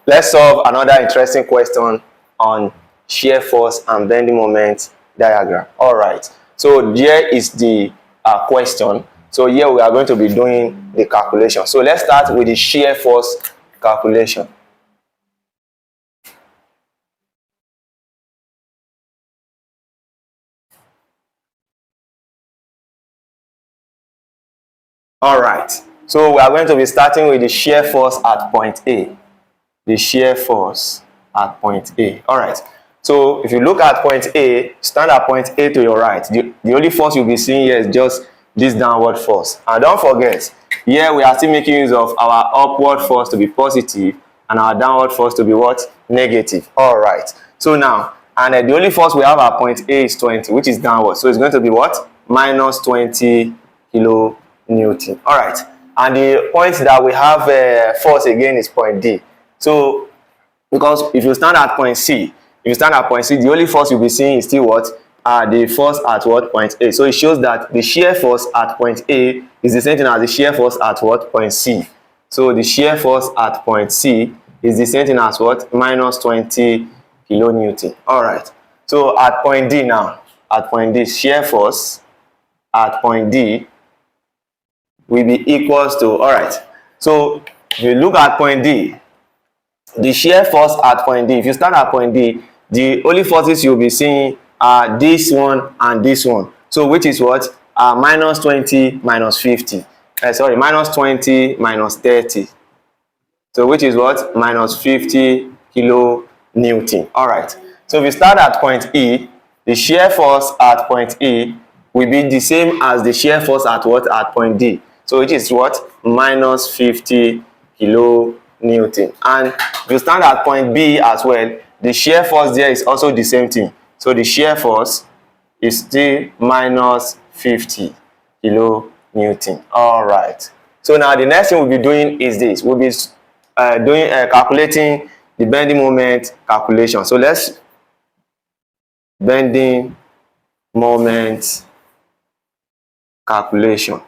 let's solve another interesting question on shear force and bending moment diagram. All right, so here is the question. So here we are going to be doing the calculation. So let's start with the shear force calculation. All right, so we are going to be starting with the shear force at point A. The shear force at point A. All right, so if you look at point A, stand at point A to your right. The only force you'll be seeing here is just this downward force. And don't forget, here we are still making use of our upward force to be positive and our downward force to be what? Negative. All right, so now, and the only force we have at point A is 20, which is downward. So it's going to be what? Minus 20 kilonewton. All right, and the point that we have force again is point D. So because if you stand at point C, the only force you'll be seeing is still what? The force at what? Point A. So it shows that the shear force at point A is the same thing as the shear force at what? Point C. So the shear force at point C is the same thing as what? Minus 20 kilonewton. All right, so at point D now, at point D, shear force at point D will be equals to, all right, so if you look at point D, the shear force at point D, if you start at point D, the only forces you'll be seeing are this one and this one. So which is what? Minus 20 minus 50. Minus 20 minus 30. So which is what? Minus 50 kilonewton. All right. So if you start at point E, the shear force at point E will be the same as the shear force at what? At point D. So which is what? Minus 50 kilonewton. And if you stand at point B as well, the shear force there is also the same thing. So the shear force is still minus 50 kilonewton. All right. So now the next thing we'll be doing is this. We'll be calculating the bending moment calculation. So let's bending moment calculation.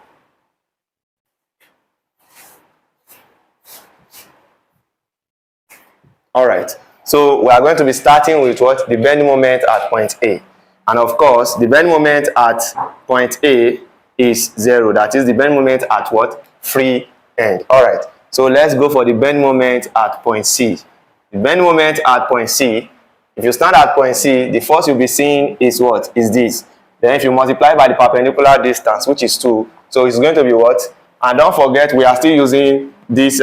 All right, so we are going to be starting with what? The bending moment at point A. And of course, the bending moment at point A is 0. That is the bending moment at what? Free end. All right, so let's go for the bending moment at point C. The bending moment at point C, if you stand at point C, the force you'll be seeing is what? Is this. Then if you multiply by the perpendicular distance, which is 2, so it's going to be what? And don't forget, we are still using this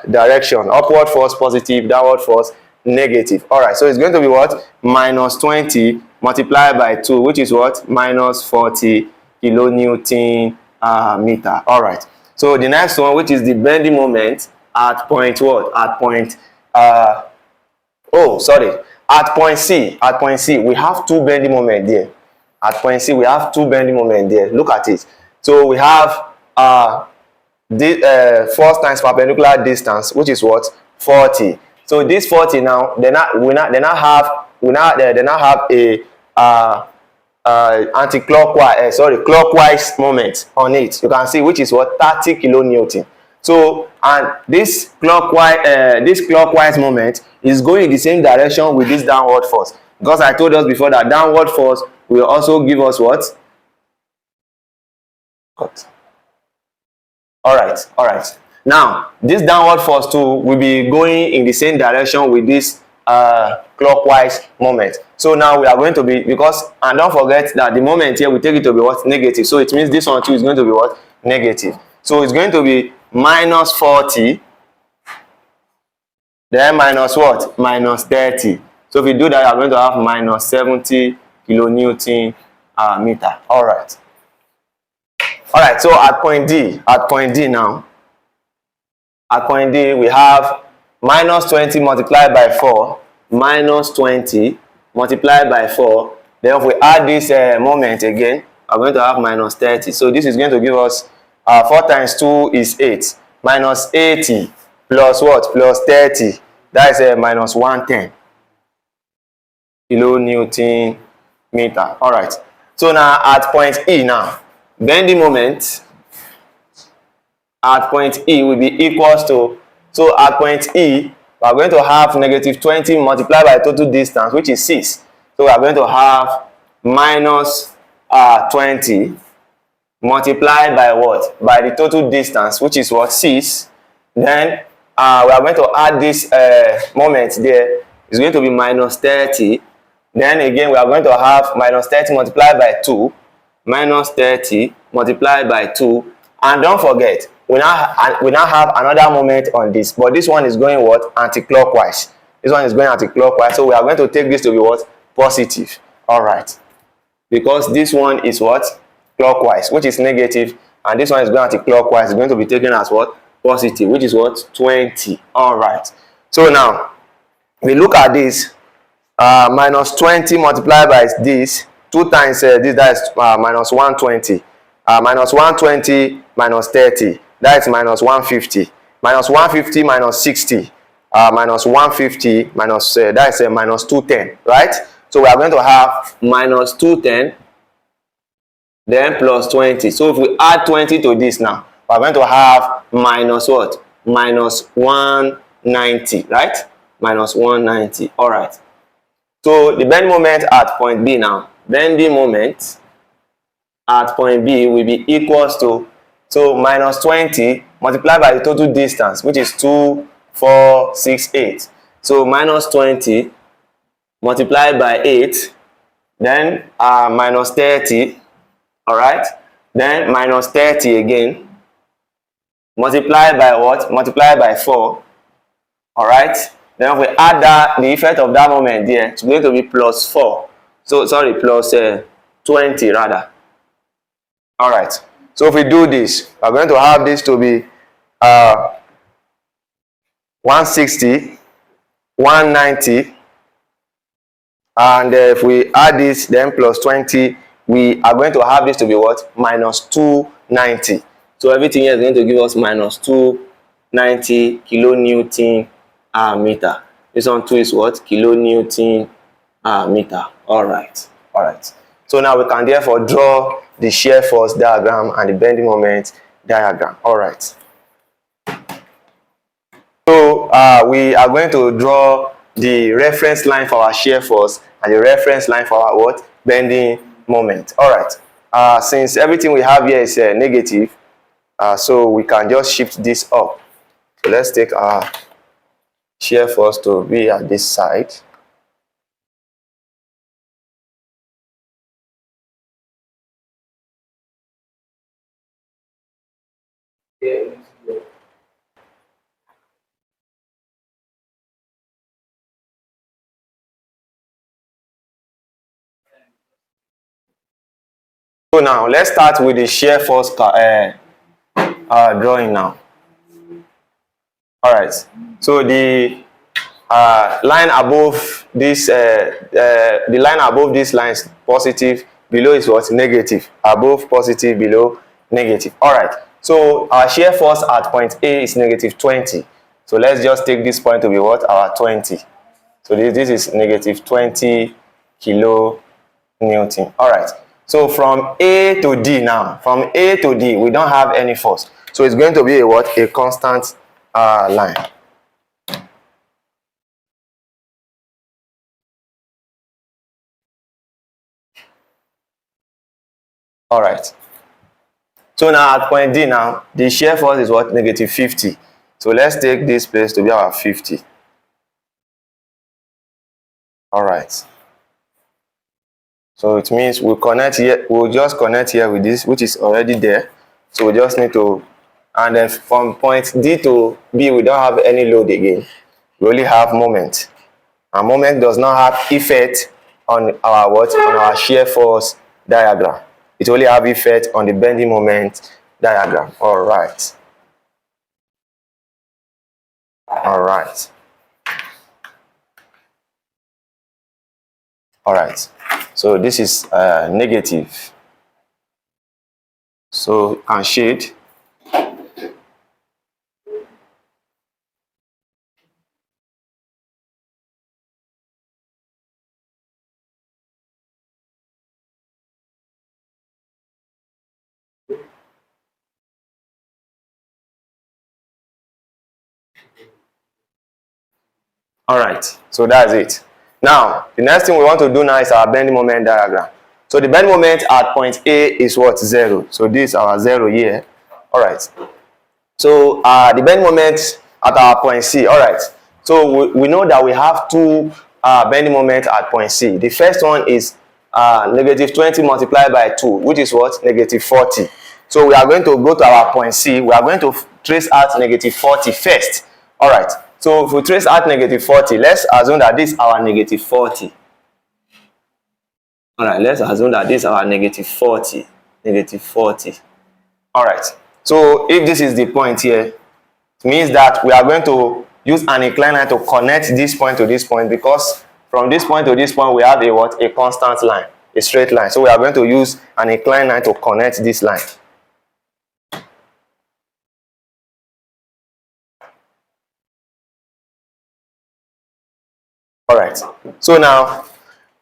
direction, upward force positive, downward force negative. All right, so it's going to be what? Minus 20 multiplied by 2, which is what? Minus 40 kilonewton meter. All right, so the next one, which is the bending moment at point what? At point at point C. At point C, we have two bending moments there. At point C, we have two bending moments there. Look at it. So we have the force times perpendicular distance, which is what? 40. So this 40 now, they now have a clockwise moment on it. You can see, which is what? 30 kilonewton. So, and this clockwise moment is going in the same direction with this downward force, because I told us before that downward force will also give us what? All right. Now, this downward force too will be going in the same direction with this clockwise moment. So now we are going to be, and don't forget that the moment here we take it to be what? Negative. So it means this one too is going to be what? Negative. So it's going to be minus 40, then minus what? Minus 30. So if we do that, we are going to have minus 70 kilonewton meter. All right, so at point D now, at point D we have minus 20 multiplied by 4, minus 20 multiplied by 4. Then if we add this moment again, we're going to have minus 30. So this is going to give us 4 times 2 is 8. Minus 80 plus what? Plus 30. That is minus 110 kilonewton meter. All right. So now at point E now, bending moment at point E will be equals to So at point E, we are going to have negative 20 multiplied by total distance, which is 6. So we are going to have minus 20 multiplied by what? By the total distance, which is what? 6. Then we are going to add this moment there. It's going to be minus 30. Then again, we are going to have minus 30 multiplied by 2. Minus 30 multiplied by 2. And don't forget, we now have another moment on this. But this one is going what? Anti-clockwise. This one is going anti-clockwise. So we are going to take this to be what? Positive. All right. Because this one is what? Clockwise, which is negative, and this one is going anti-clockwise. It's going to be taken as what? Positive, which is what? 20. All right. So now we look at this. Minus 20 multiplied by this 2 times this, that is minus 120. Minus 120 minus 30, that is minus 150. Minus 150 minus 60. Minus 150 minus that is minus 210, right? So we are going to have minus 210 then plus 20. So if we add 20 to this now, we are going to have minus what? Minus 190, right? Minus 190. All right. So the bending moment at point B now. Bending moment at point B will be equals to, so minus 20 multiplied by the total distance, which is 2468. So minus 20 multiplied by 8, then minus 30. All right, then minus 30 again, multiplied by what? Multiplied by 4. All right, then we add that, the effect of that moment there, it's going to be plus 4. So sorry, plus 20 rather. All right, so if we do this, we're going to have this to be 160, 190, and if we add this then plus 20, we are going to have this to be what? Minus 290. So everything here is going to give us minus 290 kilonewton meter. This one too is what? Kilonewton meter. All right. All right. So now we can therefore draw the shear force diagram and the bending moment diagram. All right. So we are going to draw the reference line for our shear force and the reference line for our what? Bending moment. All right. Since everything we have here is negative, so we can just shift this up. So let's take our shear force to be at this side. So now let's start with the shear force drawing now. All right. So the line above this, the line above this line is positive. Below is what? Negative. Above positive, below negative. All right. So our shear force at point A is negative 20. So let's just take this point to be what? Our 20. So this is negative 20 kilonewton. All right. So from A to D now, from A to D, we don't have any force. So it's going to be a what? A constant line. All right. So now at point D now, the shear force is what? Negative 50. So let's take this place to be our 50. All right. So it means we'll connect here, we'll just connect here with this, which is already there. So we just need to, and then from point D to B, we don't have any load again. We only have moment. And moment does not have effect on our what? On our shear force diagram. It only have effect on the bending moment diagram. All right. All right. All right. So this is negative. So and shade. All right, so that's it. Now, the next thing we want to do now is our bending moment diagram. So the bending moment at point A is what? 0. So this is our 0 here. All right. So the bending moment at our point C. All right. So we know that we have two bending moments at point C. The first one is negative 20 multiplied by 2, which is what? Negative 40. So we are going to go to our point C. We are going to trace out negative 40 first. All right. So if we trace out negative 40, let's assume that this is our negative 40. All right, let's assume that this is our negative 40. Negative 40. All right. So if this is the point here, it means that we are going to use an inclined line to connect this point to this point, because from this point to this point we have a what? A constant line, a straight line. So we are going to use an inclined line to connect this line. All right. So now,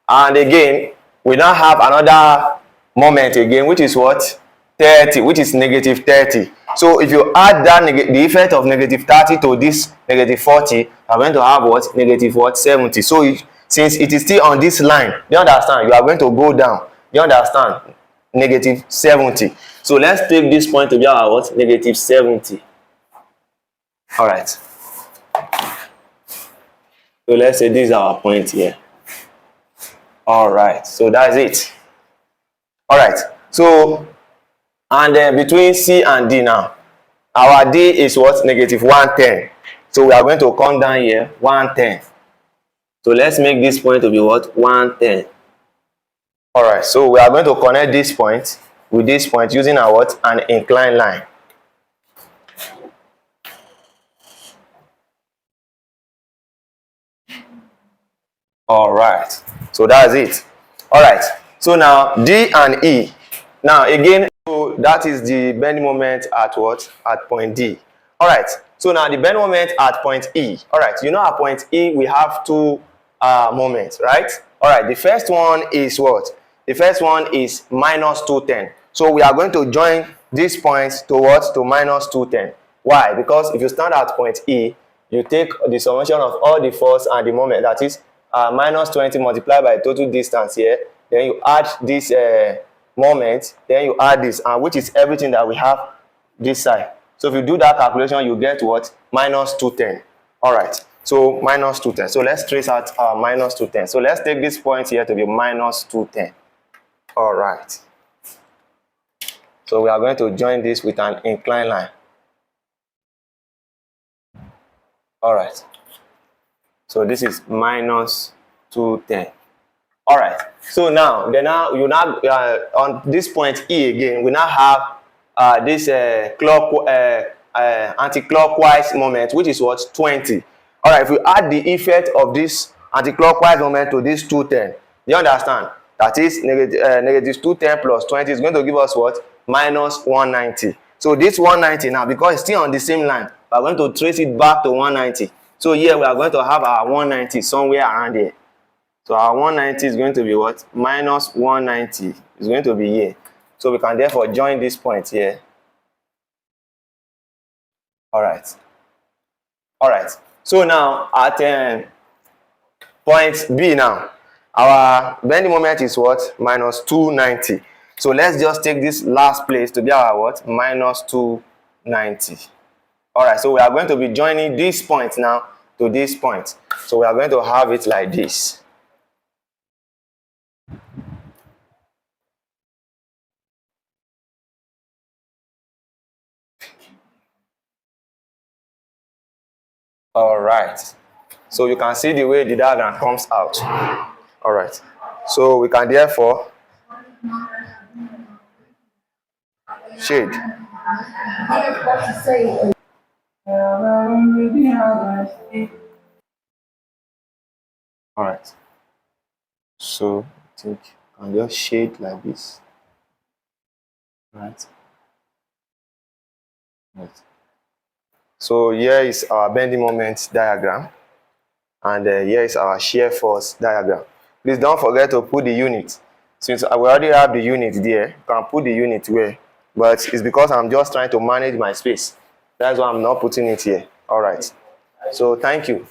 and again, we now have another moment again, which is what? 30, which is negative 30. So if you add that the effect of negative 30 to this negative 40, you are going to have what? Negative what? 70. So since it is still on this line, you understand? You are going to go down. You understand? Negative 70. So let's take this point to be our what? Negative 70. All right. So let's say this is our point here. All right. So that's it. All right. So, and then between C and D now, our D is what? Negative 110. So we are going to come down here, 110. So let's make this point to be what? 110. All right. So we are going to connect this point with this point using our what? An inclined line. All right. So that's it. All right. So now D and E. Now again, so that is the bending moment at what? At point D. All right. So now the bending moment at point E. All right. You know at point E we have two moments, right? All right. The first one is what? The first one is minus 210. So we are going to join these points towards to minus 210. Why? Because if you stand at point E, you take the summation of all the force and the moment, that is minus 20 multiplied by total distance here, then you add this moment, then you add this, and which is everything that we have this side. So if you do that calculation, you get what? Minus 210. All right. So minus 210. So let's trace out minus 210. So let's take this point here to be minus 210. All right. So we are going to join this with an inclined line. All right. So this is minus 210. All right. So now, on this point E again, we now have this anti-clockwise moment, which is what? 20. All right. If we add the effect of this anti-clockwise moment to this 210, you understand? That is negative 210 plus 20 is going to give us what? Minus 190. So this 190 now, because it's still on the same line, we are going to trace it back to 190. So here we are going to have our 190 somewhere around here. So our 190 is going to be what? Minus 190 is going to be here. So we can therefore join this point here. All right. All right. So now at point B now, our bending moment is what? Minus 290. So let's just take this last place to be our what? Minus 290. All right. So we are going to be joining this point now to this point. So we are going to have it like this. All right. So you can see the way the diagram comes out. All right. So we can therefore shade. All right. So I think I can just shade like this. Right. Right. So here is our bending moment diagram, and here is our shear force diagram. Please don't forget to put the unit. Since we already have the unit there, you can put the unit where, but it's because I'm just trying to manage my space. That's why I'm not putting it here. All right. So thank you.